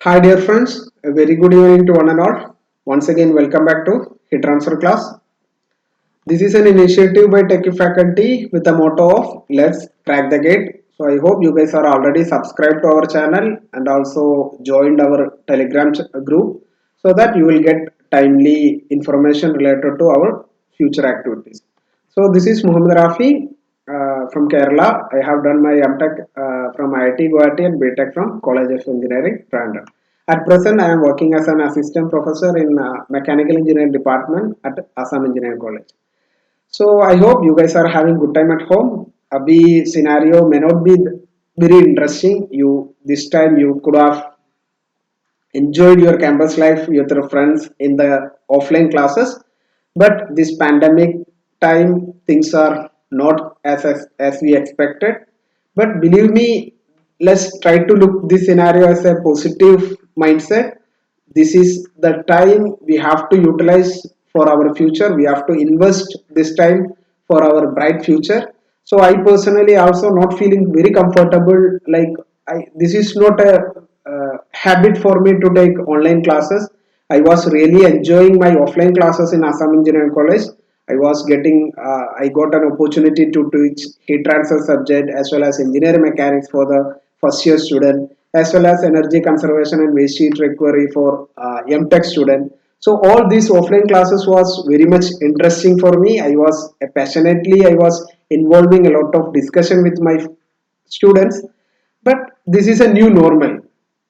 Hi dear friends, a very good evening to one and all. Once again, welcome back to Heat Transfer class. This is an initiative by Techie faculty with the motto of Let's Crack the Gate. So I hope you guys are already subscribed to our channel and also joined our Telegram group so that you will get timely information related to our future activities. So this is Muhammad Rafi from Kerala. I have done my MTech from IIT Guwahati and BTech from College of Engineering, Trivandrum. At present, I am working as an assistant professor in Mechanical Engineering Department at Assam Engineering College. So I hope you guys are having good time at home. Abhi scenario may not be very interesting. You this time you could have enjoyed your campus life with your friends in the offline classes, but this pandemic time things are not as we expected. But believe me, let's try to look this scenario as a positive mindset. This is the time we have to utilize for our future. We have to invest this time for our bright future. So I personally also not feeling very comfortable, like this is not a habit for me to take online classes. I was really enjoying my offline classes in Assam Engineering College. I got an opportunity to teach heat transfer subject as well as engineering mechanics for the first year student, as well as energy conservation and waste heat recovery for MTech student. So all these offline classes was very much interesting for me. I was involving a lot of discussion with my students. But this is a new normal.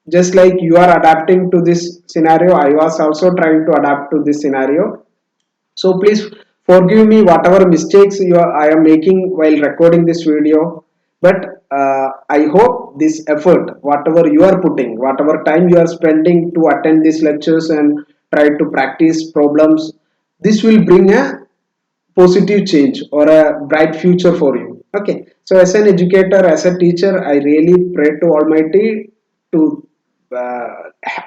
Just like you are adapting to this scenario, I was also trying to adapt to this scenario. So please forgive me whatever mistakes I am making while recording this video. But I hope this effort, whatever you are putting, whatever time you are spending to attend these lectures and try to practice problems, this will bring a positive change or a bright future for you. Okay. So as an educator, as a teacher, I really pray to Almighty to uh,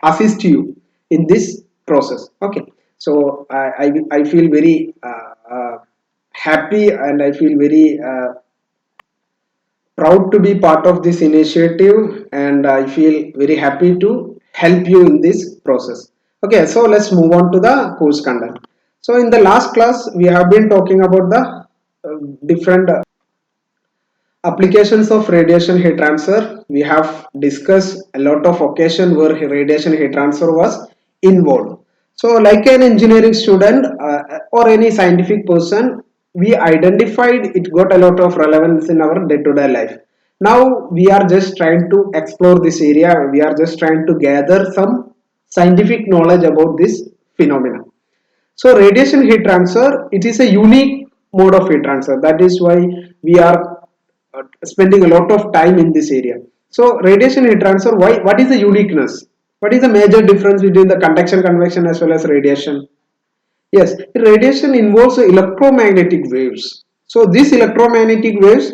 assist you in this process. Okay. So I feel very happy and I feel very proud to be part of this initiative, and I feel very happy to help you in this process. Okay, so let's move on to the course content. So in the last class, we have been talking about the different applications of radiation heat transfer. We have discussed a lot of occasion where radiation heat transfer was involved. So like an engineering student or any scientific person, we identified it got a lot of relevance in our day-to-day life. Now we are just trying to explore this area. We are just trying to gather some scientific knowledge about this phenomenon. So radiation heat transfer, it is a unique mode of heat transfer. That is why we are spending a lot of time in this area. So radiation heat transfer, why? What is the uniqueness? What is the major difference between the conduction, convection as well as radiation? Yes, radiation involves electromagnetic waves. So these electromagnetic waves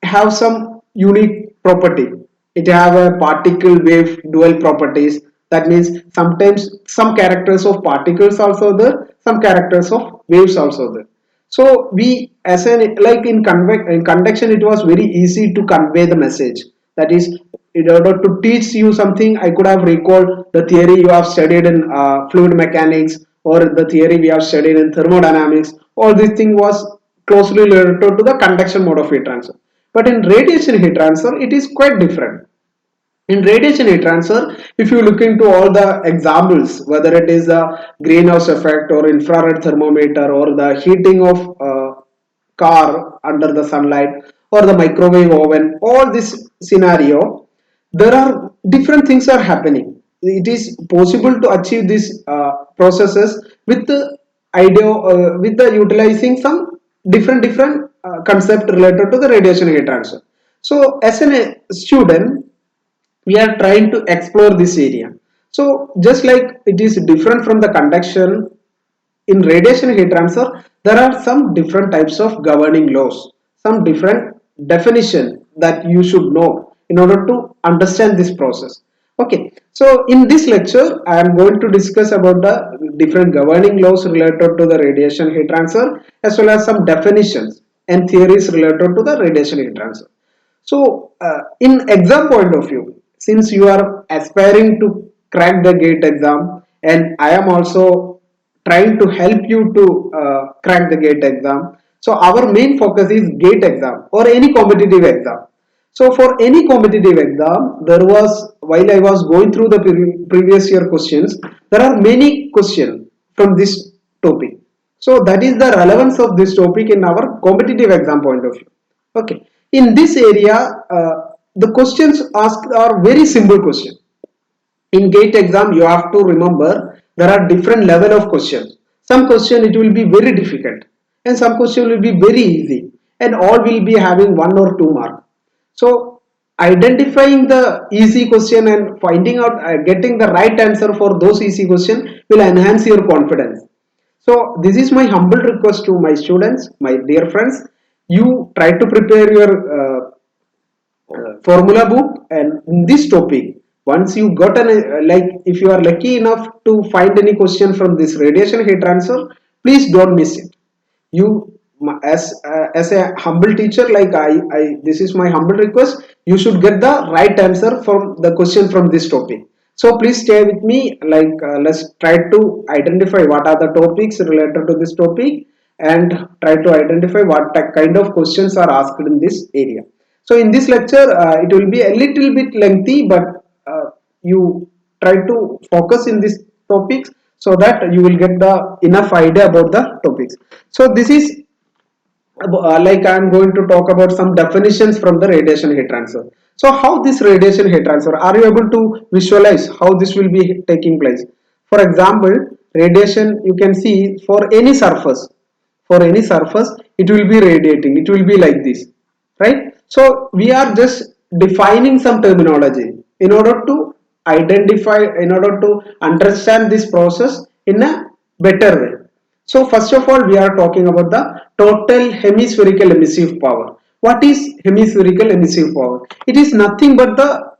have some unique property. It have a particle wave dual properties. That means sometimes some characters of particles also there, some characters of waves also there. So we, as an like in conduction, it was very easy to convey the message. That is, in order to teach you something, I could have recalled the theory you have studied in fluid mechanics or the theory we have studied in thermodynamics. All this thing was closely related to the conduction mode of heat transfer. But in radiation heat transfer, it is quite different. In radiation heat transfer, if you look into all the examples, whether it is the greenhouse effect or infrared thermometer or the heating of car under the sunlight or the microwave oven, all this scenario, there are different things are happening. It is possible to achieve these processes with the idea with the utilizing some different concept related to the radiation heat transfer. So as a student, we are trying to explore this area. So just like it is different from the conduction, in radiation heat transfer, there are some different types of governing laws, some different definition that you should know in order to understand this process. Okay, so in this lecture, I am going to discuss about the different governing laws related to the radiation heat transfer as well as some definitions and theories related to the radiation heat transfer. So, in exam point of view, since you are aspiring to crack the GATE exam, and I am also trying to help you to crack the GATE exam. So our main focus is GATE exam or any competitive exam. So for any competitive exam, there was, while I was going through the previous year questions, there are many questions from this topic. So that is the relevance of this topic in our competitive exam point of view. Okay. In this area, the questions asked are very simple questions. In GATE exam, you have to remember there are different level of questions. Some question it will be very difficult, and some question will be very easy, and all will be having 1 or 2 mark. So identifying the easy question and finding out getting the right answer for those easy question will enhance your confidence. So this is my humble request to my students, my dear friends. You try to prepare your formula book, and in this topic, once you got an like, if you are lucky enough to find any question from this radiation heat transfer, please don't miss it. You, as a humble teacher, like I this is my humble request, you should get the right answer from the question from this topic. So please stay with me, like let's try to identify what are the topics related to this topic, and try to identify what kind of questions are asked in this area. So in this lecture, it will be a little bit lengthy, but you try to focus in these topics so that you will get the enough idea about the topics. So this is like I am going to talk about some definitions from the radiation heat transfer. So how this radiation heat transfer, are you able to visualize how this will be taking place? For example, radiation, you can see for any surface, it will be radiating, it will be like this, right? So we are just defining some terminology in order to identify, in order to understand this process in a better way. So first of all, we are talking about the total hemispherical emissive power. What is hemispherical emissive power? It is nothing but the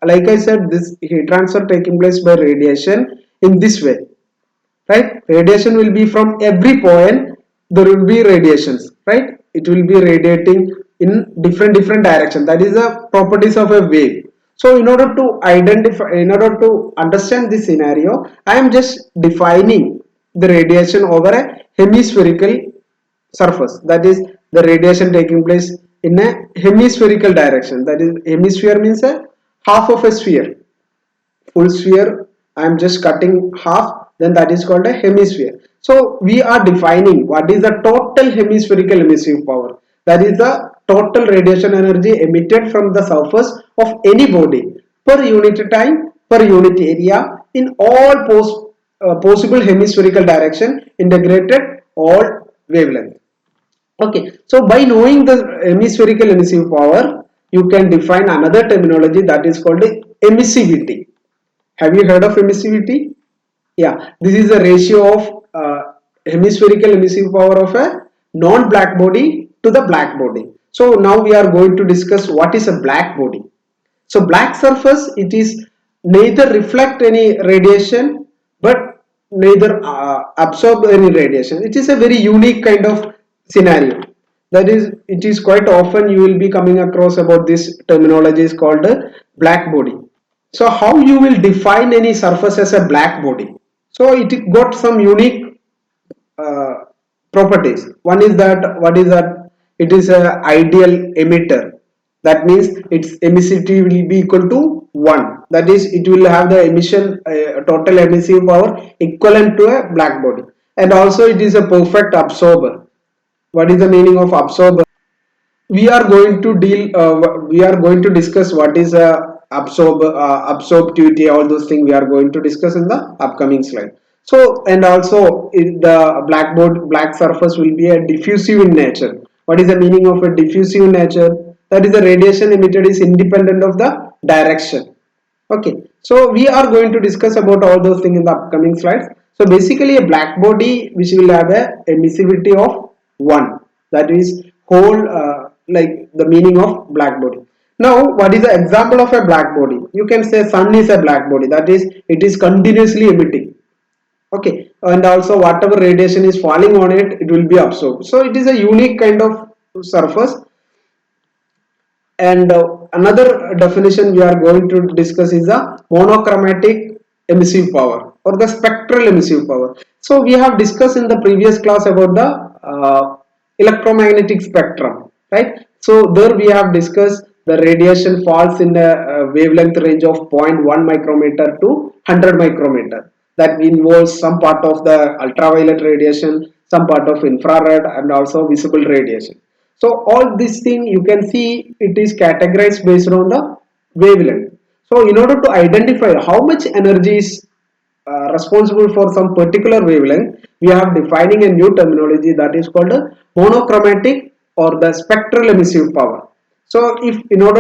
like I said, this heat transfer taking place by radiation in this way, right? Radiation will be from every point. There will be radiations, right? It will be radiating in different direction. That is the properties of a wave. So in order to identify, in order to understand this scenario, I am just defining the radiation over a hemispherical surface. That is the radiation taking place in a hemispherical direction. That is, hemisphere means a half of a sphere. Full sphere, I am just cutting half, then that is called a hemisphere. So we are defining what is the total hemispherical emissive power. That is the total radiation energy emitted from the surface of any body per unit time, per unit area, in all possible hemispherical direction, integrated all wavelength. Okay, so by knowing the hemispherical emissive power, you can define another terminology that is called emissivity. Have you heard of emissivity? Yeah, this is the ratio of hemispherical emissive power of a non-black body to the black body. So now we are going to discuss what is a black body. So black surface, it is neither reflect any radiation, but neither absorb any radiation. It is a very unique kind of scenario. That is, it is quite often you will be coming across about this terminology is called a black body. So how you will define any surface as a black body? So it got some unique uh, properties. One is that, what is that? It is a ideal emitter. That means its emissivity will be equal to 1. That is, it will have the emission total emissive power equivalent to a black body. And also it is a perfect absorber. What is the meaning of absorber? We are going to we are going to discuss what is a absorptivity, all those things we are going to discuss in the upcoming slide. So, and also the black surface will be a diffusive in nature. What is the meaning of a diffusive in nature? That is, the radiation emitted is independent of the direction. Okay, so we are going to discuss about all those things in the upcoming slides. So basically a black body which will have a emissivity of 1. That is whole like the meaning of black body. Now what is the example of a black body? You can say sun is a black body. That is, it is continuously emitting. Okay, and also whatever radiation is falling on it, it will be absorbed. So it is a unique kind of surface. And another definition we are going to discuss is the monochromatic emissive power or the spectral emissive power. So we have discussed in the previous class about the electromagnetic spectrum, right? So there we have discussed the radiation falls in a wavelength range of zero point 0.1 micrometer to 100 micrometer. That involves some part of the ultraviolet radiation, some part of infrared, and also visible radiation. So all this thing you can see it is categorized based on the wavelength. So in order to identify how much energy is responsible for some particular wavelength, we are defining a new terminology that is called monochromatic or the spectral emissive power. So if you know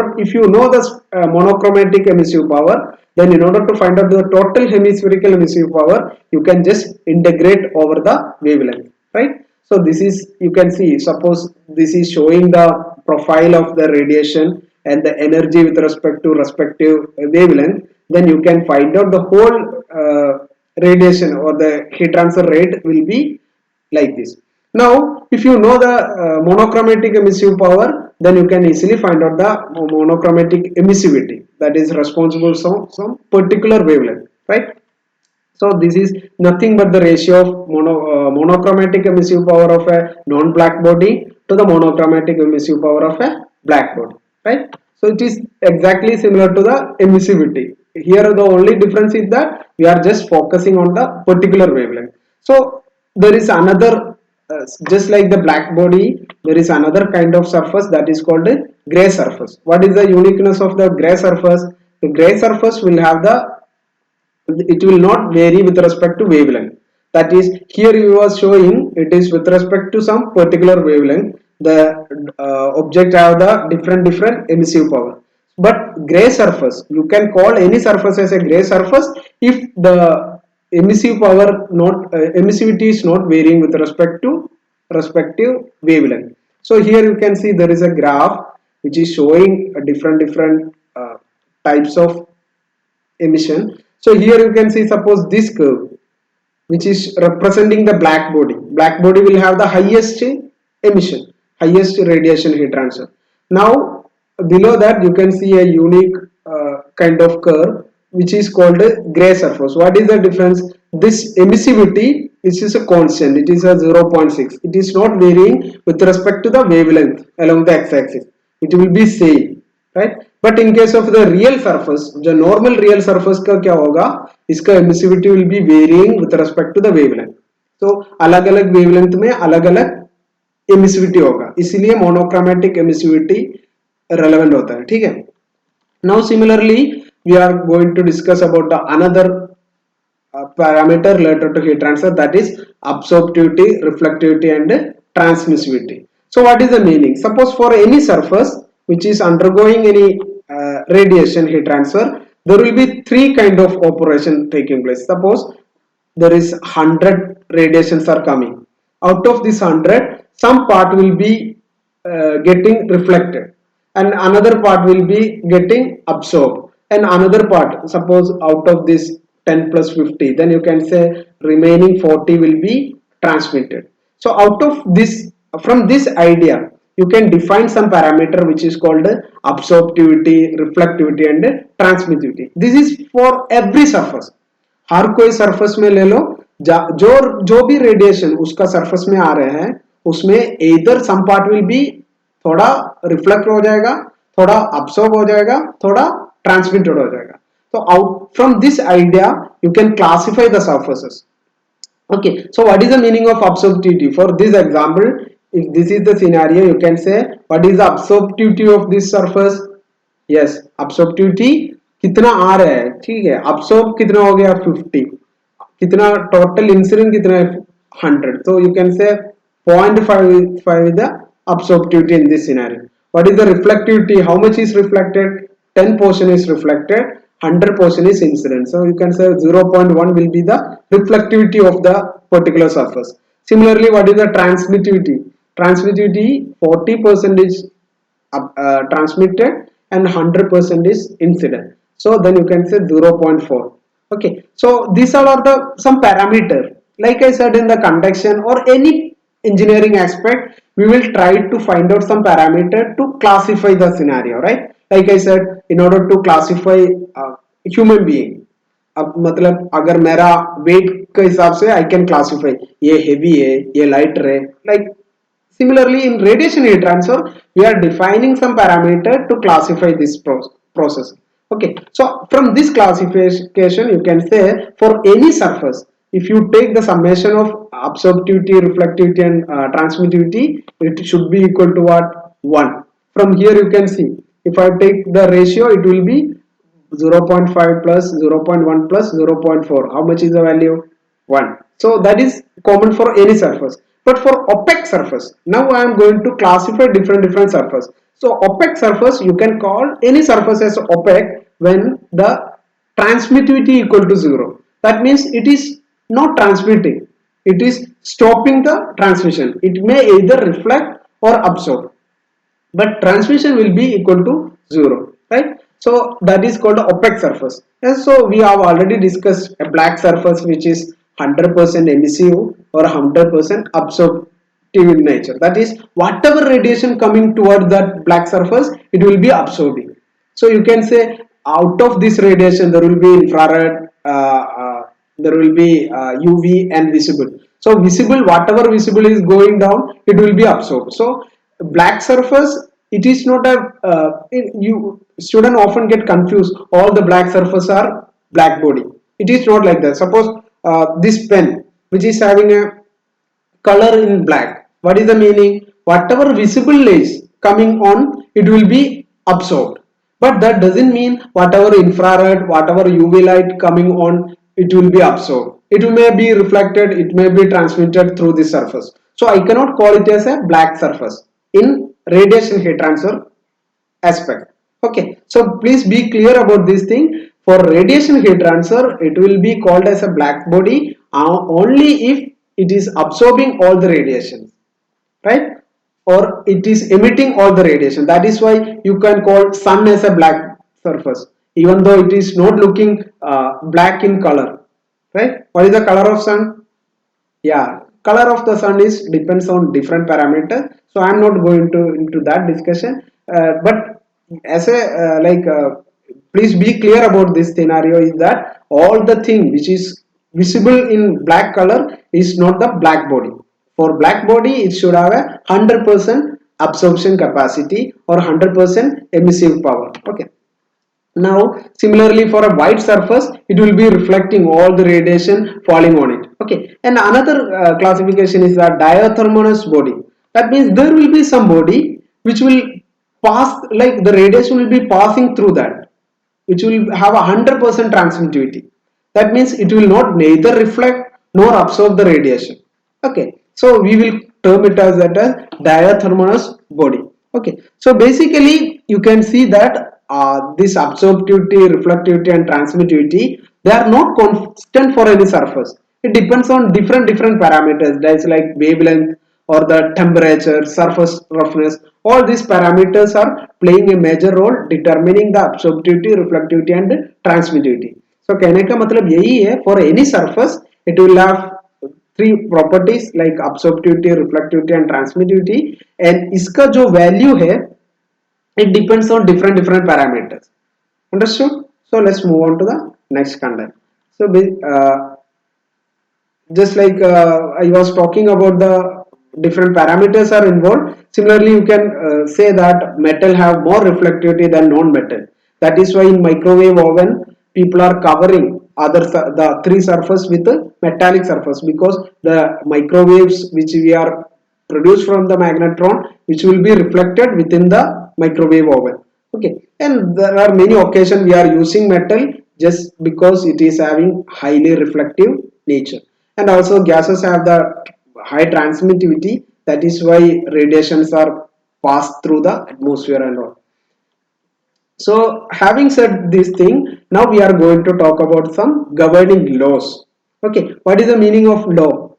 the monochromatic emissive power, then in order to find out the total hemispherical emissive power, you can just integrate over the wavelength, right? So this is, you can see, suppose this is showing the profile of the radiation and the energy with respect to respective wavelength, then you can find out the whole radiation or the heat transfer rate will be like this. Now, if you know the monochromatic emissive power, then you can easily find out the monochromatic emissivity that is responsible for some particular wavelength, right? So this is nothing but the ratio of monochromatic emissive power of a non-black body to the monochromatic emissive power of a black body, right? So it is exactly similar to the emissivity. Here the only difference is that we are just focusing on the particular wavelength. So there is another, just like the black body, there is another kind of surface that is called a gray surface. What is the uniqueness of the gray surface? The gray surface will have the, it will not vary with respect to wavelength. That is, here you are showing it is with respect to some particular wavelength. The object have the different emissive power. But gray surface, you can call any surface as a gray surface if the emissive power not emissivity is not varying with respect to respective wavelength. So here you can see there is a graph which is showing a different types of emission. So here you can see, suppose this curve which is representing the black body. Black body will have the highest emission, highest radiation heat transfer. Now below that you can see a unique kind of curve which is called a gray surface. What is the difference? This emissivity, this is a constant, it is a 0.6. It is not varying with respect to the wavelength along the x-axis. It will be same, right? But in case of the real surface, the normal real surface का क्या होगा? इसका emissivity will be varying with respect to the wavelength. So अलग-अलग wavelength में अलग-अलग emissivity होगा, इसीलिए monochromatic emissivity relevant होता है, ठीक है? Now similarly we are going to discuss about the another parameter related to heat transfer, that is absorptivity, reflectivity and transmissivity. So what is the meaning? Suppose for any surface which is undergoing any radiation heat transfer, there will be three kind of operation taking place. Suppose there is 100 radiations are coming. Out of this 100, some part will be getting reflected and another part will be getting absorbed, and another part, suppose out of this 10 plus 50, then you can say remaining 40 will be transmitted. So out of this, from this idea you can define some parameter which is called absorptivity, reflectivity and transmittivity. This is for every surface. हर कोई surface में ले लो, जो जो भी radiation उसका surface में आ रहे हैं उसमें इधर सम पार्ट विल बी थोड़ा रिफ्लेक्ट हो जाएगा, थोड़ा अब्सॉर्ब हो जाएगा, थोड़ा ट्रांसमिटेड हो जाएगा. So out from this idea you can classify the surfaces. Okay, so what is the meaning of absorptivity? For this example, if this is the scenario, you can say what is the absorptivity of this surface? Yes, absorptivity कितना आ रहा है, ठीक है, absorb कितना हो गया 50, कितना total incident कितना है 100. So you can say 0.5 the absorptivity in this scenario. What is the reflectivity? How much is reflected? 10% is reflected, 100% is incident. So you can say 0.1 will be the reflectivity of the particular surface. Similarly, what is the transmittivity? Transmittivity 40% is transmitted and 100% is incident. So then you can say 0.4. Okay, so these are the some parameter. Like I said, in the conduction or any engineering aspect, we will try to find out some parameter to classify the scenario, right? like I said, in order to classify human being, अब मतलब अगर मेरा wait के हिसाब से I can classify, ये heavy है, ये लाइटर है, like similarly in radiation heat transfer we are defining some parameter to classify this process. Okay, so from this classification you can say for any surface, if you take the summation of absorptivity, reflectivity and transmittivity, it should be equal to what? 1. From here you can see, if I take the ratio, it will be 0.5 plus 0.1 plus 0.4. How much is the value? 1. So that is common for any surface. But for opaque surface, now I am going to classify different surface. So opaque surface, you can call any surface as opaque when the transmittivity equal to 0. That means it is not transmitting. It is stopping the transmission. It may either reflect or absorb, but transmission will be equal to 0, right? So that is called opaque surface. And so we have already discussed a black surface which is 100% emissive or 100% absorptive in nature. That is, whatever radiation coming toward that black surface, it will be absorbing. So you can say out of this radiation there will be infrared, there will be UV and visible. So visible, whatever visible is going down, it will be absorbed. So black surface, it is not a you student often get confused, all the black surface are black body. It is not like that. Suppose this pen which is having a color in black, what is the meaning? Whatever visible is coming on, it will be absorbed, but that doesn't mean whatever infrared, whatever UV light coming on, it will be absorbed. It may be reflected, it may be transmitted through the surface. So I cannot call it as a black surface in radiation heat transfer aspect. Okay, so please be clear about this thing. For radiation heat transfer, it will be called as a black body only if it is absorbing all the radiation, right? Or it is emitting all the radiation. That is why you can call sun as a black surface, even though it is not looking black in color, right? What is the color of sun? Yeah, color of the sun is depends on different parameters, so I'm not going to into that discussion. But as a please be clear about this scenario is that all the thing which is visible in black color is not the black body. For black body, it should have a 100% absorption capacity or 100% emissive power. Okay, now, similarly for a white surface, it will be reflecting all the radiation falling on it. Okay, and another classification is the diathermogenous body. That means there will be some body which will pass, like the radiation will be passing through that, which will have 100% transmittivity. That means it will not neither reflect nor absorb the radiation. Okay, so we will term it as that as diathermogenous body. Okay, so basically you can see that this absorptivity, reflectivity and transmittivity, they are not constant for any surface. It depends on different parameters. That's like wavelength or the temperature, surface roughness. All these parameters are playing a major role determining the absorptivity, reflectivity and transmittivity. So कहने का मतलब यही है, for any surface it will have three properties like absorptivity, reflectivity and transmittivity, and इसका जो value है, it depends on different parameters. Understood? So let's move on to the next content. So just like I was talking about the different parameters are involved. Similarly, you can say that metal have more reflectivity than non-metal. That is why in microwave oven, people are covering the three surface with a metallic surface, because the microwaves which we are produced from the magnetron, which will be reflected within the microwave oven. Okay, and there are many occasions we are using metal just because it is having highly reflective nature, and also gases have the high transmittivity. That is why radiations are passed through the atmosphere and all. So having said this thing, now we are going to talk about some governing laws. Okay, what is the meaning of law?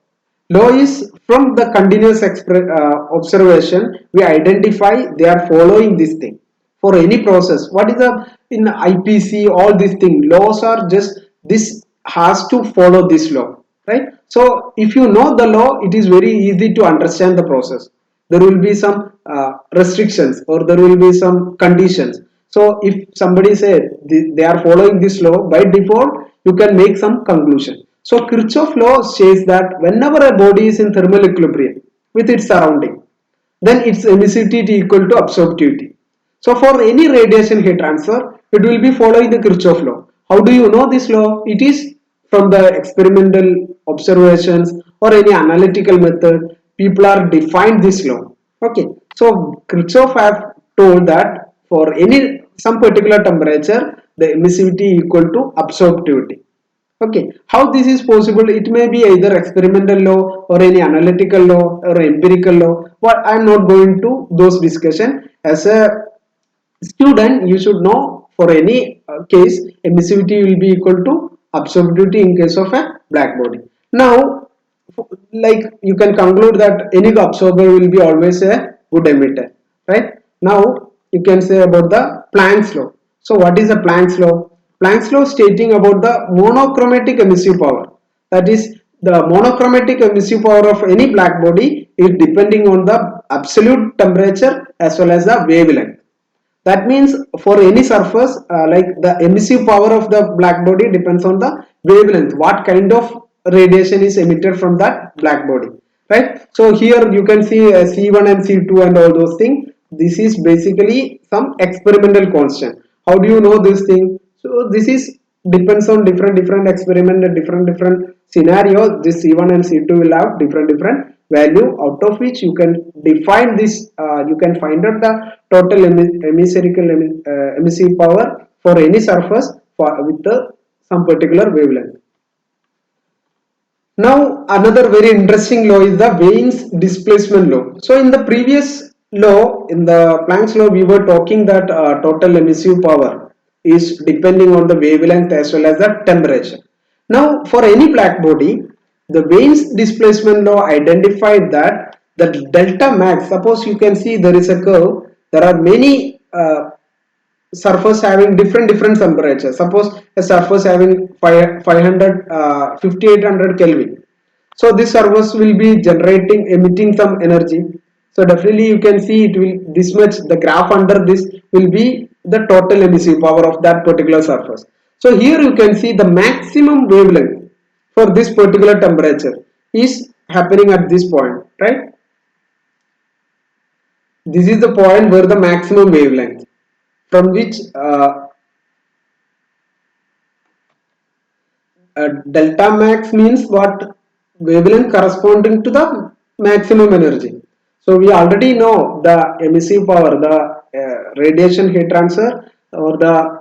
Law is from the continuous observation we identify they are following this thing for any process. What is the in IPC, all these things laws are just this has to follow this law, right? So if you know the law, it is very easy to understand the process. There will be some restrictions or there will be some conditions. So if somebody said they are following this law, by default you can make some conclusion. So Kirchhoff law says that whenever a body is in thermal equilibrium with its surrounding, then its emissivity equal to absorptivity. So for any radiation heat transfer, it will be following the Kirchhoff law. How do you know this law? It is from the experimental observations or any analytical method. People are defined this law. Okay, so Kirchhoff have told that for any some particular temperature, the emissivity equal to absorptivity. Okay, how this is possible? It may be either experimental law or any analytical law or empirical law. But I'm not going to those discussion. As a student, you should know for any case, emissivity will be equal to absorptivity in case of a black body. Now, like you can conclude that any absorber will be always a good emitter, right? Now you can say about the Planck's law. So what is the Planck's law? Planck's law stating about the monochromatic emissive power. That is, the monochromatic emissive power of any black body is depending on the absolute temperature as well as the wavelength. That means for any surface, like the emissive power of the black body depends on the wavelength, what kind of radiation is emitted from that black body, right? So here you can see C1 and C2 and all those things. This is basically some experimental constant. How do you know this thing? So this is depends on different experiment and different scenario. This C1 and C2 will have different value, out of which you can define this, you can find out the total emissive power for any surface with some particular wavelength. Now another very interesting law is the Wien's displacement law. So in the previous law, in the Planck's law, we were talking that total emissive power is depending on the wavelength as well as the temperature. Now for any black body, the Wien's displacement law identified that the delta max, suppose you can see there is a curve, there are many surface having different temperature. Suppose a surface having 500 5800 Kelvin, so this surface will be generating emitting some energy. So definitely you can see it will this much, the graph under this will be the total emissive power of that particular surface. So here you can see the maximum wavelength for this particular temperature is happening at this point, right? This is the point where the maximum wavelength from which delta max means what? Wavelength corresponding to the maximum energy. So we already know the emissive power, the radiation heat transfer or the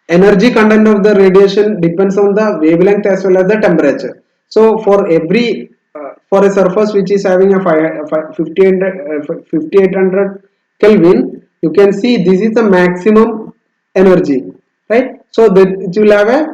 energy content of the radiation depends on the wavelength as well as the temperature. So for every for a surface which is having a 5800 Kelvin, you can see this is the maximum energy, right? So that it will have a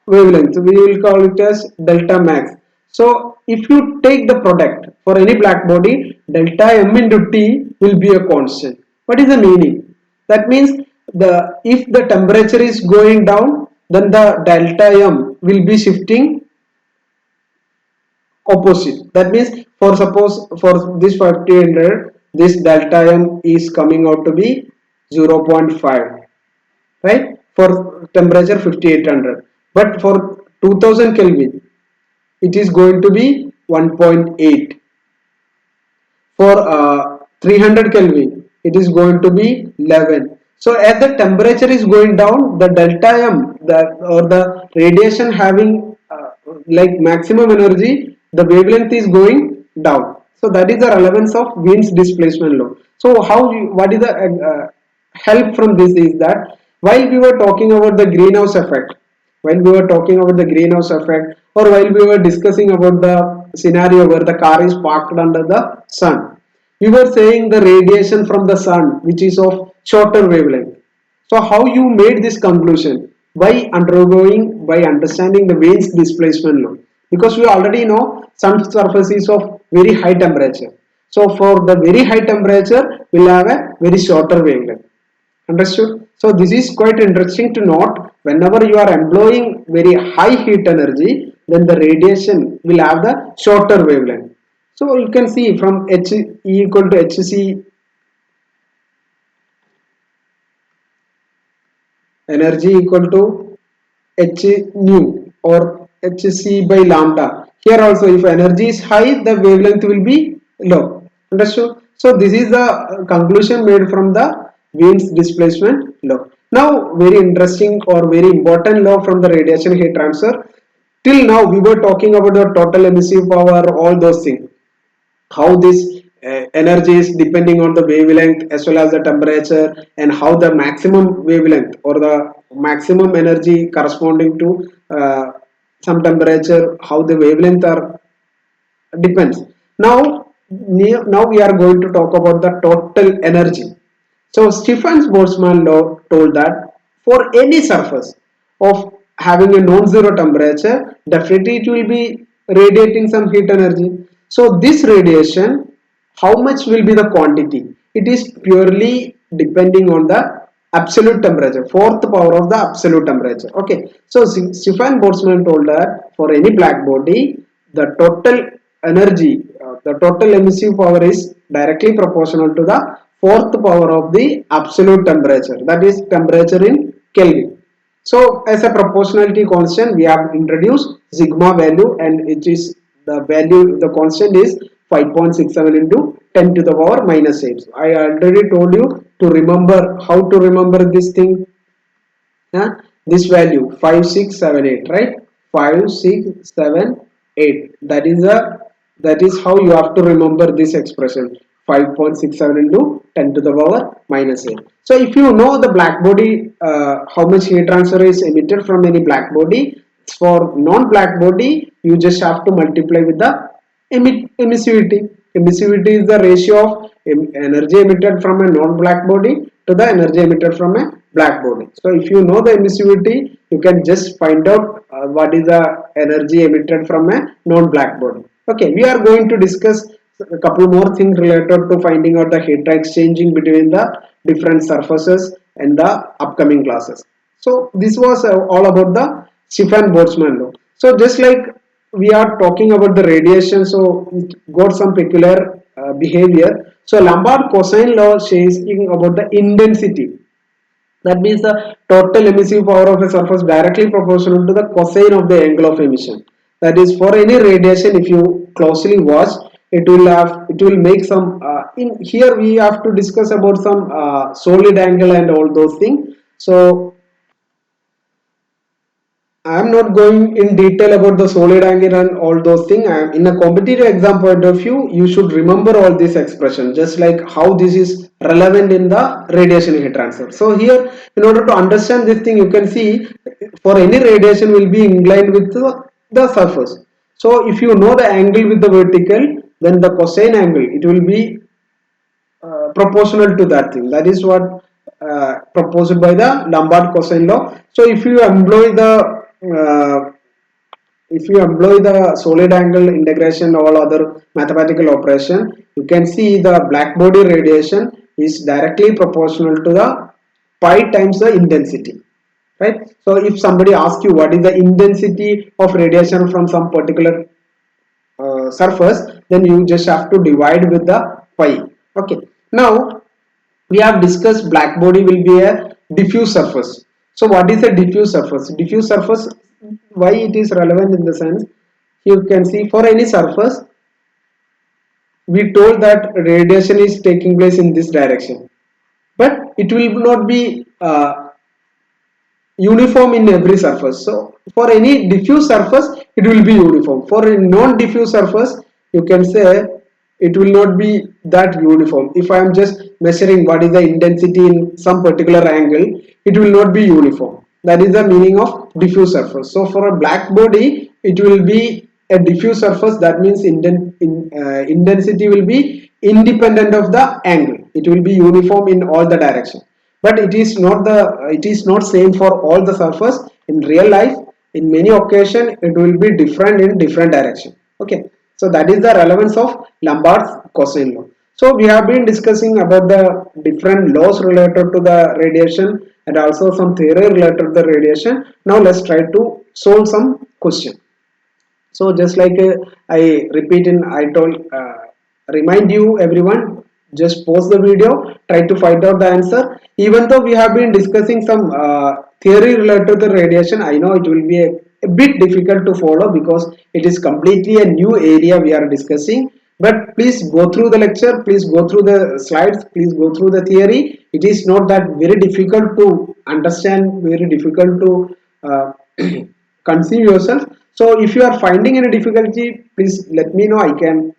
wavelength. So we will call it as delta max. So if you take the product for any black body, delta m into t will be a constant. What is the meaning? That means the if the temperature is going down, then the delta m will be shifting opposite. That means for suppose for this 1500, this delta m is coming out to be 0.5, right? For temperature 5800, but for 2000 Kelvin it is going to be 1.8. For 300 Kelvin it is going to be 11. So as the temperature is going down, the delta m, the or the radiation having like maximum energy, the wavelength is going down. So that is the relevance of Wien's displacement law. So what is the help from this is that while we were talking about the greenhouse effect, while we were talking about the greenhouse effect, or while we were discussing about the scenario where the car is parked under the sun, we were saying the radiation from the sun which is of shorter wavelength. So how you made this conclusion? By understanding the Wien's displacement law, because we already know sun surface is of very high temperature. So for the very high temperature we'll have a very shorter wavelength. Understood? So this is quite interesting to note. Whenever you are employing very high heat energy, then the radiation will have the shorter wavelength. So you can see from H E equal to HC energy equal to h nu or hc by lambda. Here also if energy is high, the wavelength will be low. Understood? So this is the conclusion made from the Wien's displacement law. Now very interesting or very important law from the radiation heat transfer. Till now we were talking about the total emissive power, all those things, how this energy is depending on the wavelength as well as the temperature, and how the maximum wavelength or the maximum energy corresponding to some temperature, how the wavelength are depends. Now we are going to talk about the total energy. So Stephen's Boltzmann law told that for any surface of having a non-zero temperature, definitely it will be radiating some heat energy. So this radiation, how much will be the quantity? It is purely depending on the absolute temperature, fourth power of the absolute temperature. Okay, so Stephen Boltzmann told that for any black body, the total energy, the total emissive power is directly proportional to the fourth power of the absolute temperature, that is temperature in Kelvin. So as a proportionality constant, we have introduced sigma value, and it is the value, the constant is 5.67 into 10 to the power minus 8. I already told you to remember how to remember this thing. This value 5678, right? 5678. That is how you have to remember this expression. 5.67 into 10 to the power minus 8. So if you know the black body, how much heat transfer is emitted from any black body, for non-black body, you just have to multiply with the emissivity. Emissivity is the ratio of energy emitted from a non-black body to the energy emitted from a black body. So if you know the emissivity, you can just find out what is the energy emitted from a non-black body. Okay, we are going to discuss a couple more things related to finding out the heat exchanging between the different surfaces in the upcoming classes. So this was all about the Stephen Boltzmann law. So just like we are talking about the radiation, so it got some peculiar behavior. So Lombard cosine law says about the intensity. That means the total emissive power of a surface directly proportional to the cosine of the angle of emission. That is, for any radiation, if you closely watch, it will make some. In here, we have to discuss about some solid angle and all those things. So I am not going in detail about the solid angle and all those things. In a competitive exam point of view, you should remember all these expressions, just like how this is relevant in the radiation heat transfer. So here, in order to understand this thing, you can see for any radiation will be inclined with the surface. So if you know the angle with the vertical, then the cosine angle, it will be proportional to that thing. That is what proposed by the Lombard cosine law. So if you employ the solid angle integration, all other mathematical operation, you can see the black body radiation is directly proportional to the pi times the intensity, right? So if somebody asks you what is the intensity of radiation from some particular surface, then you just have to divide with the pi. Okay, now we have discussed black body will be a diffuse surface. So what is a diffuse surface? Diffuse surface, why it is relevant in the sense, you can see for any surface, we told that radiation is taking place in this direction, but it will not be uniform in every surface. So for any diffuse surface, it will be uniform. For a non-diffuse surface, you can say it will not be that uniform. If I am just measuring what is the intensity in some particular angle, it will not be uniform. That is the meaning of diffuse surface. So for a black body, it will be a diffuse surface. That means intensity will be independent of the angle. It will be uniform in all the directions, but it is not same for all the surface. In real life, in many occasions it will be different in different direction. Okay, so that is the relevance of Lombard's cosine law. So we have been discussing about the different laws related to the radiation and also some theory related to the radiation. Now let's try to solve some question. So just like I repeat in I told remind you everyone, just pause the video, try to find out the answer. Even though we have been discussing some theory related to the radiation, I know it will be a bit difficult to follow because it is completely a new area we are discussing. But please go through the lecture, please go through the slides, please go through the theory. It is not that very difficult to understand, very difficult to conceive yourself. So if you are finding any difficulty, please let me know. I can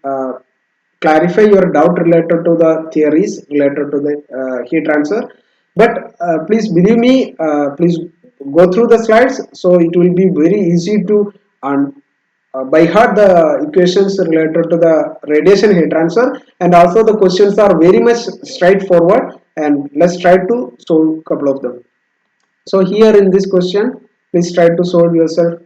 clarify your doubt related to the theories related to the heat transfer. But please believe me, please go through the slides, so it will be very easy to by heart the equations related to the radiation heat transfer, and also the questions are very much straightforward, and let's try to solve a couple of them. So here in this question, please try to solve yourself.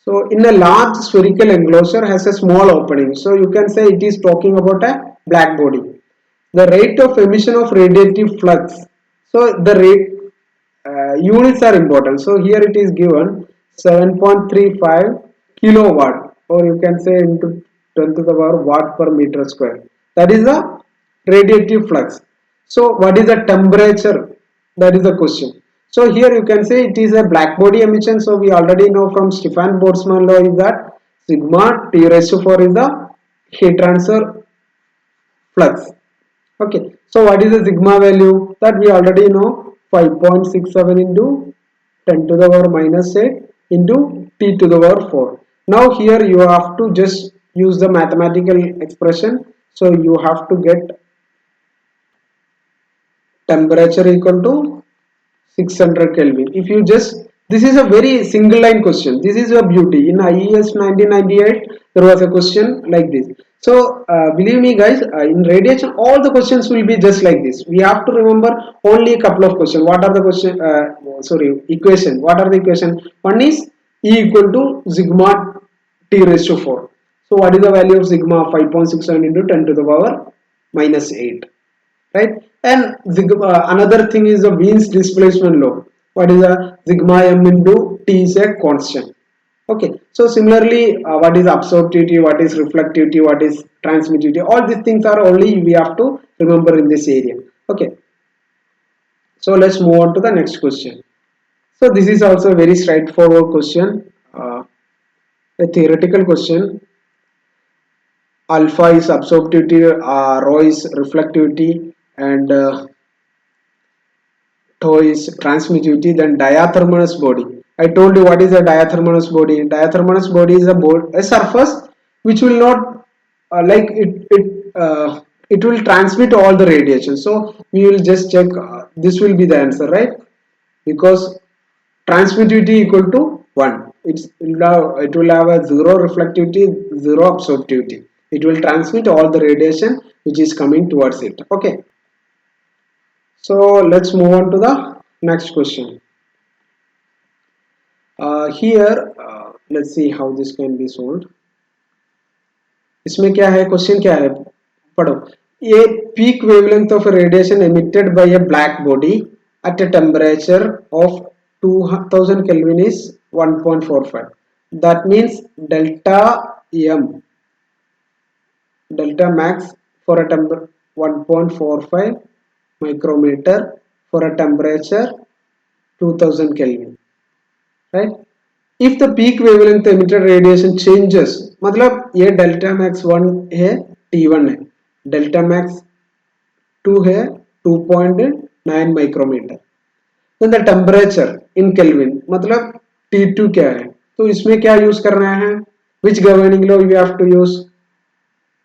So in a large spherical enclosure has a small opening. So you can say it is talking about a black body. The rate of emission of radiative flux. So the rate units are important. So here it is given 7.35 kilowatt, or you can say into 10 to the power watt per meter square. That is the radiative flux. So what is the temperature? That is the question. So here you can say it is a black body emission. So we already know from Stefan Boltzmann law is that sigma T raised to 4 is the heat transfer flux. Okay. So what is the sigma value? That we already know, 5.67 into 10 to the power minus 8 into T to the power 4. Now here you have to just use the mathematical expression. So you have to get temperature equal to 600 Kelvin. If you just, this is a very single line question. This is a beauty. In IES 1998, there was a question like this. So believe me guys, in radiation, all the questions will be just like this. We have to remember only a couple of questions. What are the question? Equation. What are the equation? One is E equal to sigma T raised to 4. So what is the value of sigma? 5.67 into 10 to the power minus 8, right? And another thing is the Wien's displacement law. What is a sigma m into T is a constant. Okay, so similarly, what is absorptivity, what is reflectivity, what is transmittivity, all these things are only we have to remember in this area. Okay, so let's move on to the next question. So this is also a very straightforward question, a theoretical question. Alpha is absorptivity, rho is reflectivity, and tau is transmittivity. Then diathermalous body. I told you what is a diathermalous body. Diathermalous body is a surface which will not it will transmit all the radiation. So we will just check, this will be the answer, right? Because transmittivity equal to 1. It will have a 0 reflectivity, 0 absorptivity. It will transmit all the radiation which is coming towards it. Okay. So let's move on to the next question. Here, let's see how this can be solved. इसमें क्या है, question क्या है, पढ़ो. A peak wavelength of radiation emitted by a black body at a temperature of 2000 Kelvin is 1.45. That means delta M, delta max for a temperature 1.45 micrometer for a temperature 2000 Kelvin, right? If the peak wavelength emitted radiation changes, मतलब ये delta max 1 है, T1 है, delta max 2 है, 2.9 micrometer. Then the temperature in Kelvin, मतलब T2 क्या है, तो इसमें क्या यूज करना है, which governing law we have to use?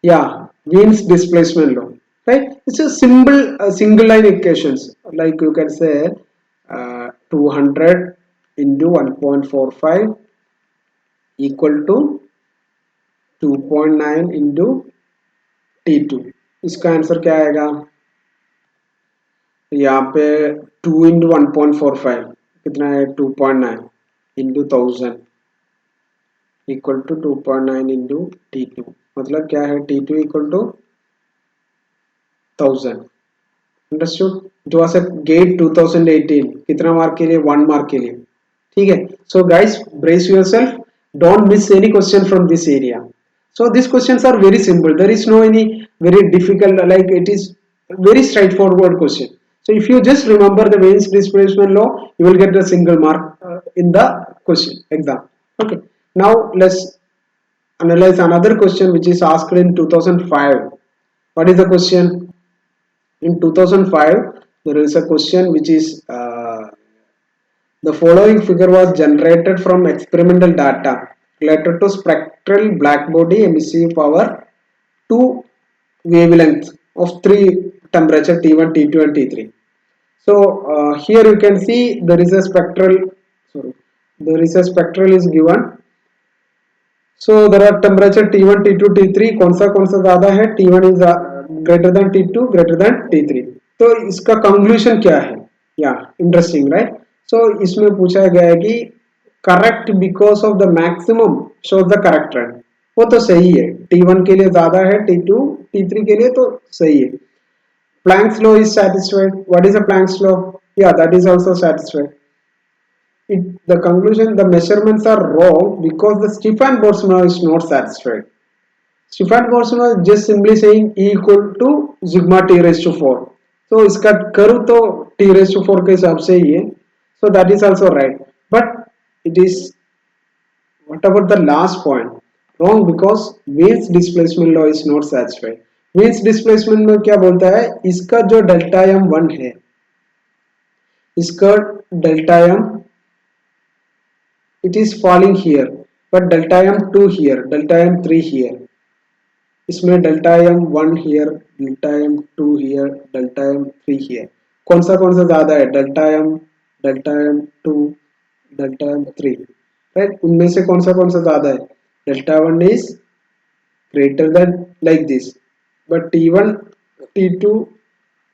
Yeah, Wien's displacement law, right? It's a single line equations, like you can say 200 into 1.45 equal to 2.9 into T2. इसका answer क्या आएगा, यहाँ पे 2 into 1.45 कितना है, 2.9 into 1000 equal to 2.9 into T2. मतलब क्या है, T2 equal to 1000. Understood? It was a GATE 2018. कितना मार्क के लिए, 1 मार्क के लिए. ठीक है. So guys, brace yourself. Don't miss any question from this area. So these questions are very simple. There is no any very difficult, like it is very straightforward question. So if you just remember the Wayne's displacement law, you will get a single mark in the question exam. Okay. Now let's analyze another question which is asked in 2005. What is the question? In 2005, there is a question which is the following figure was generated from experimental data related to spectral blackbody emissive power two wavelengths of three temperature T1, T2 and T3. So here you can see there is a spectral, sorry, there is a spectral is given. So there are temperature T1, T2, T3 कौन सा ज़्यादा है T1 is greater than T2 greater than T3. तो इसका conclusion क्या है? Yeah, interesting, right? So इसमें पूछा गया है कि correct because of the maximum shows the correct trend. वो तो सही है, T1 के लिए ज़्यादा है, T2, T3 के लिए तो सही है. Planck's law is satisfied. What is a Planck's law? Yeah, that is also satisfied. The conclusion, the measurements are wrong because the Stefan Boltzmann is not satisfied. Stefan Boltzmann is just simply saying E equal to sigma t raised to 4. So इसका करूँ तो t raised to 4 के हिसाब से ही है. So that is also right. But it is, what about the last point? Wrong because Wayne's displacement law is not satisfied. Wayne's displacement में क्या बोलता है? इसका जो डेल्टा m 1 है, इसका delta m it is falling here, but delta m2 here, delta m3 here. इसमें delta m1 here, delta m2 here, delta m3 here. कौन सा ज़्यादा है? delta m, delta m2, delta m3. Right? उनमें से कौन सा ज़्यादा है? delta 1 is greater than like this, but T1, T2,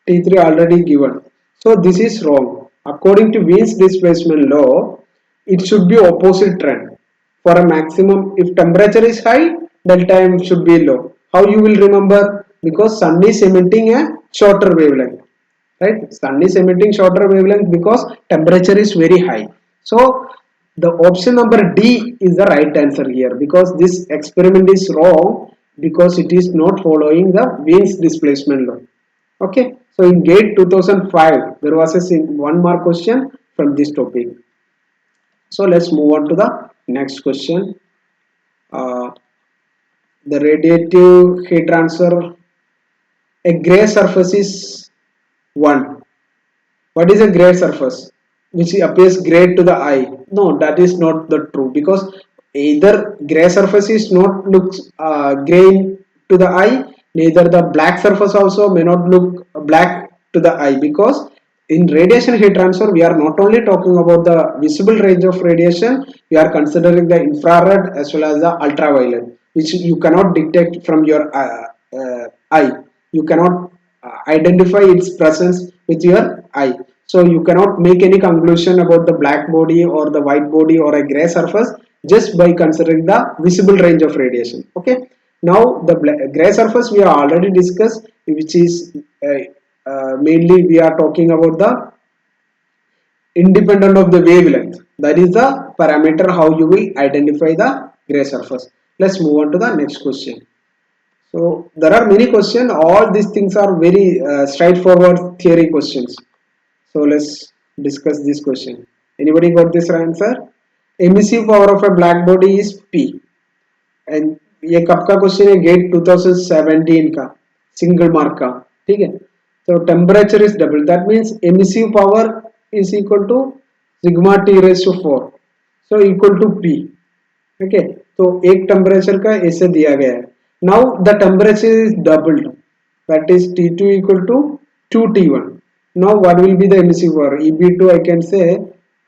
T3 already given. So this is wrong. According to Wayne's displacement law, it should be opposite trend. For a maximum, if temperature is high, delta M should be low. How you will remember? Because sun is emitting a shorter wavelength. Right? Sun is emitting shorter wavelength because temperature is very high. So the option number D is the right answer here because this experiment is wrong because it is not following the Wayne's displacement law. Okay, so in GATE 2005 there was a one more question from this topic. So let's move on to the next question. Uh, the radiative heat transfer, a gray surface is 1. What is a gray surface? Which appears gray to the eye. No, that is not the true because either gray surface is not looks gray to the eye, neither the black surface also may not look black to the eye because in radiation heat transfer we are not only talking about the visible range of radiation, we are considering the infrared as well as the ultraviolet, which you cannot detect from your eye. You cannot identify its presence with your eye. So you cannot make any conclusion about the black body or the white body or a gray surface just by considering the visible range of radiation. Okay. Now the gray surface we are already discussed, which is mainly we are talking about the independent of the wavelength. That is the parameter how you will identify the gray surface. Let's move on to the next question. So there are many questions. All these things are very straightforward theory questions. So let's discuss this question. Anybody got this answer? Emissive power of a black body is P. And ये कब का question है? Gate 2017 का, single mark का. ठीक है. So temperature is double. That means emissive power is equal to sigma t raised to 4. So equal to P. Okay. तो एक टेम्परेचर का ऐसे दिया गया है. Now the temperature is doubled. That is T2 equal to 2T1. Now what will be the emissive power? EB2 I can say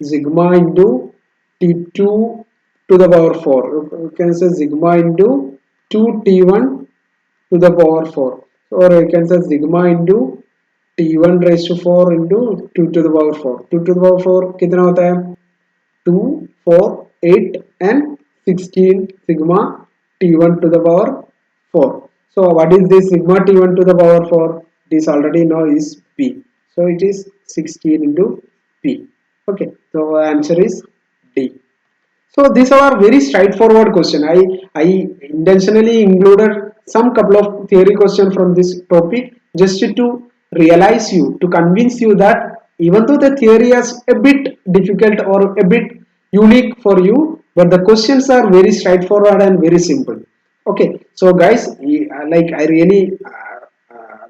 sigma into T2 to the power 4. You can say sigma into 2T1 to the power 4. Or you can say sigma into T1 raised to 4 into 2 to the power 4. 2 to the power 4 कितना होता है? 2, 4, 8 and 16 sigma T1 to the power 4. So what is this sigma T1 to the power 4? It is already know is P. So it is 16 into P. Okay. So answer is D. So these are very straightforward question. I intentionally included some couple of theory question from this topic just to realize you, to convince you that even though the theory is a bit difficult or a bit unique for you, but the questions are very straightforward and very simple. Okay, so guys, like I really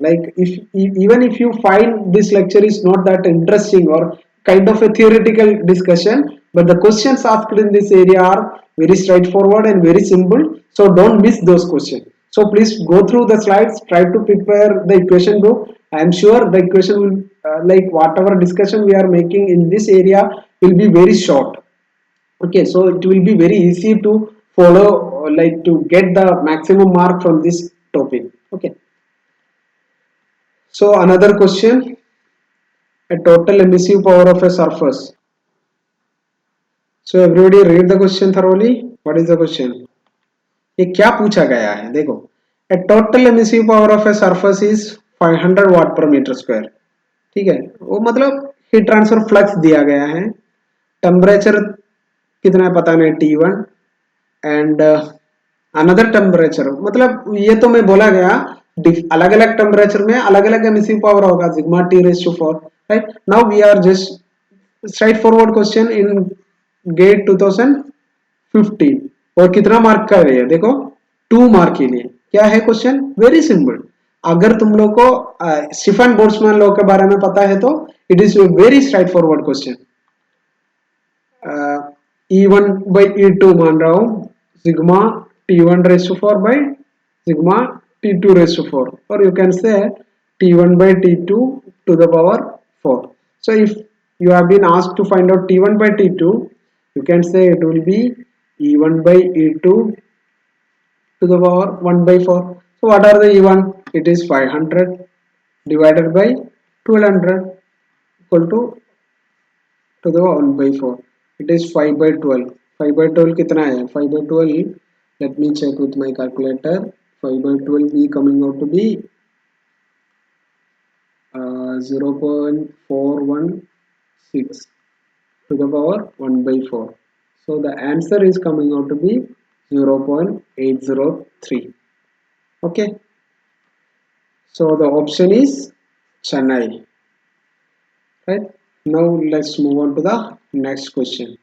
like even if you find this lecture is not that interesting or kind of a theoretical discussion, but the questions asked in this area are very straightforward and very simple, so don't miss those questions. So please go through the slides, try to prepare the equation book. I am sure the equation will like whatever discussion we are making in this area will be very short. Okay, so it will be very easy to follow, like to get the maximum mark from this topic. Okay, so another question, a total emissive power of a surface. So everybody read the question thoroughly. What is the question? ये क्या पूछा गया है देखो. A total emissive power of a surface is 500 watt per meter square. ठीक है, वो मतलब हीट ट्रांसफर फ्लक्स दिया गया है. टेम्परेचर कितना है पता नहीं, T1. एंड अनदर टेम्परेचर, मतलब ये तो मैं बोला गया अलग अलग टेम्परेचर में अलग अलग एमिसिव पावर होगा, sigma T raise to 4. Right now we are just straightforward question in gate 2015. और कितना मार्क का है देखो, 2 मार्क के लिए. क्या है क्वेश्चन? Very simple. अगर तुम लोग को स्टीफन बोल्ट्जमैन लॉ के बारे में पता है तो it is very straight forward question. E1 by E2 मान रहा हूँ, sigma T1 raised to 4 by sigma T2 raised to 4, or you can say T1 by T2 to the power 4. So if you have been asked to find out T1 by T2, you can say it will be E1 by E2 to the power 1 by 4. So what are the E1? It is 500 divided by 1200 equal to the 1 by 4. It is 5 by 12. 5 by 12 कितना है? 5 by 12, let me check with my calculator. 5 by 12 be coming out to be 0.416 to the power 1 by 4. So the answer is coming out to be 0.803. Okay. So the option is Chennai. Right. Now let's move on to the next question.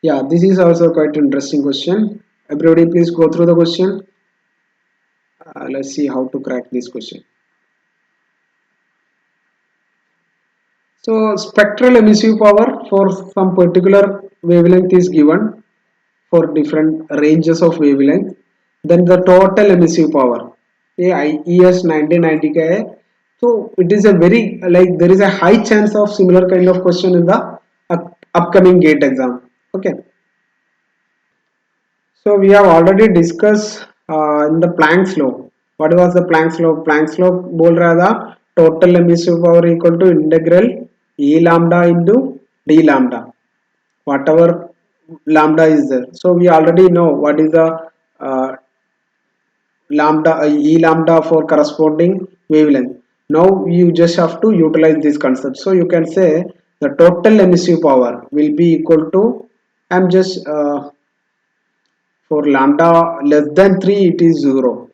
Yeah, this is also quite interesting question. Everybody please go through the question. Let's see how to crack this question. So spectral emissive power for some particular wavelength is given for different ranges of wavelength. Then the total emissive power, ये ES 1990 का है. So it is a very, like there is a high chance of similar kind of question in the upcoming GATE exam. Okay. So we have already discussed in the Planck's law. What was the Planck's law? Planck's law बोल रहा था total emissive power equal to integral E lambda into D lambda, whatever lambda is there. So we already know what is the uh, lambda E lambda for corresponding wavelength. Now you just have to utilize this concept. So you can say the total emissive power will be equal to, I'm just for lambda less than 3 it is 0,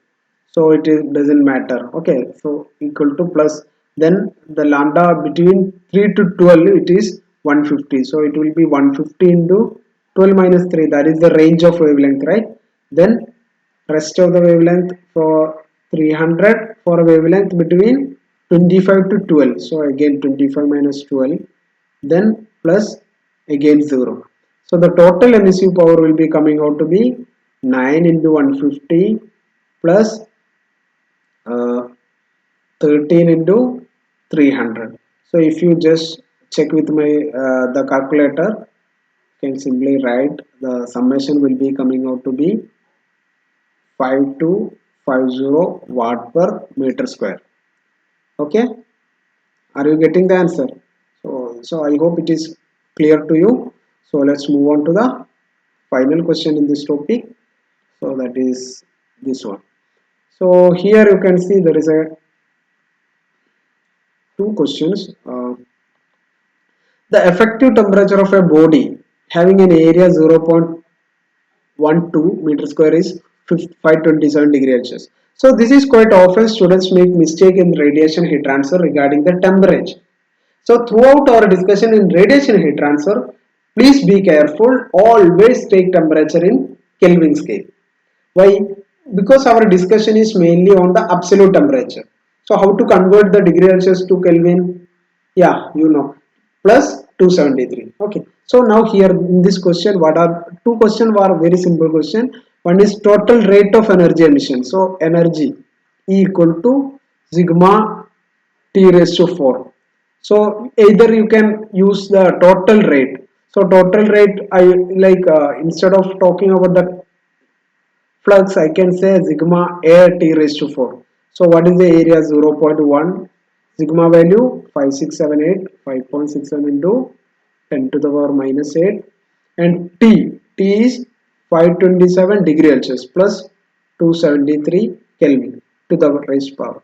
so it is doesn't matter. Okay, so equal to plus, then the lambda between 3 to 12 it is 150, so it will be 150 into 12 minus 3, that is the range of wavelength, right? Then rest of the wavelength for 300 for a wavelength between 25 to 12, so again 25 minus 12, then plus again 0. So the total emissive power will be coming out to be 9 into 150 plus 13 into 300. So if you just check with my the calculator, you can simply write the summation will be coming out to be 5250 watt per meter square. Okay, are you getting the answer? So I hope it is clear to you. So let's move on to the final question in this topic. So that is this one. So here you can see there is a two questions. The effective temperature of a body having an area 0.12 meter square is 527 degree Celsius. So this is quite often students make mistake in radiation heat transfer regarding the temperature. So throughout our discussion in radiation heat transfer, please be careful, always take temperature in Kelvin scale. Why? Because our discussion is mainly on the absolute temperature. So how to convert the degree Celsius to Kelvin? Yeah, you know, plus 273. Okay. So now here in this question, what are two questions were very simple question. One is total rate of energy emission. So energy E equal to sigma T raised to 4. So either you can use the total rate. So total rate, I like instead of talking about the flux, I can say sigma A T raised to 4. So what is the area? 0.1 sigma value 5678 5.67 into 10 to the power minus 8, and T is 527 degree Celsius plus 273 Kelvin to the raised power.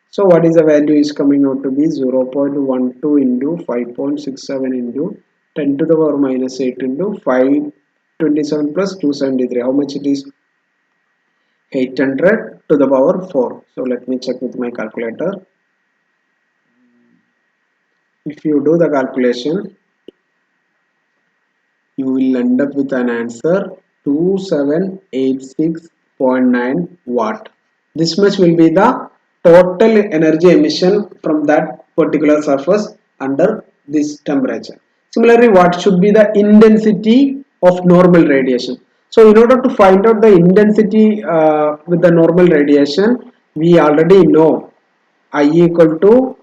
So what is the value is coming out to be 0.12 into 5.67 into 10 to the power minus 8 into 527 plus 273. How much it is? 800 to the power 4. So let me check with my calculator. If you do the calculation, you will end up with an answer 2786.9 watt. This much will be the total energy emission from that particular surface under this temperature. Similarly, what should be the intensity of normal radiation? So in order to find out the intensity with the normal radiation, we already know I equal to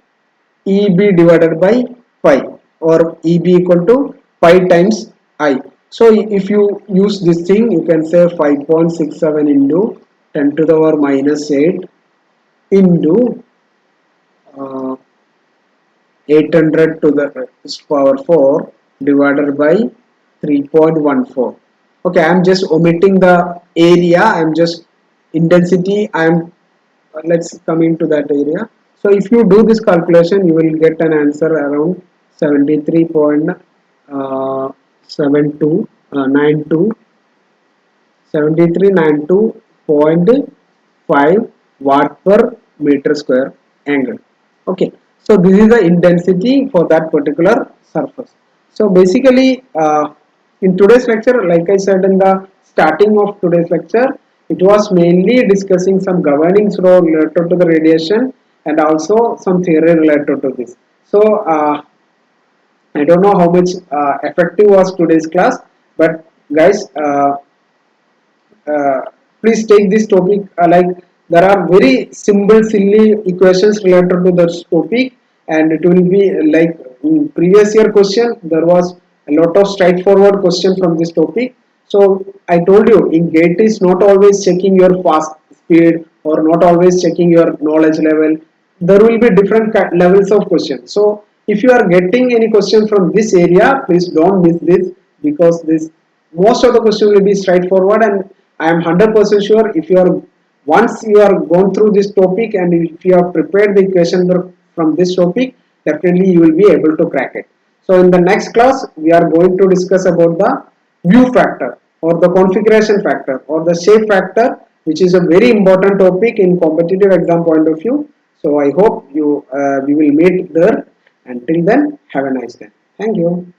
EB divided by pi, or EB equal to pi times I. So if you use this thing, you can say 5.67 into 10 to the power minus 8 into uh, 800 to the power 4 divided by 3.14. Okay, I am just omitting the area. I am just intensity. I am let's come into that area. So if you do this calculation, you will get an answer around 73.72 92 7392.5 watt per meter square angle. Okay, so this is the intensity for that particular surface. So basically in today's lecture, like I said in the starting of today's lecture, it was mainly discussing some governing law related to the radiation and also some theory related to this. So I don't know how much effective was today's class, but guys, uh, please take this topic like there are very simple silly equations related to this topic, and it will be like in previous year question there was a lot of straightforward question from this topic. So I told you in gate is not always checking your fast speed or not always checking your knowledge level. There will be different levels of questions. So if you are getting any question from this area, please don't miss this, because this most of the question will be straightforward, and I am 100% sure if you are once you are gone through this topic and if you have prepared the question from this topic, definitely you will be able to crack it. So in the next class we are going to discuss about the view factor or the configuration factor or the shape factor, which is a very important topic in competitive exam point of view. So I hope you we will meet there. Until then, have a nice day. Thank you.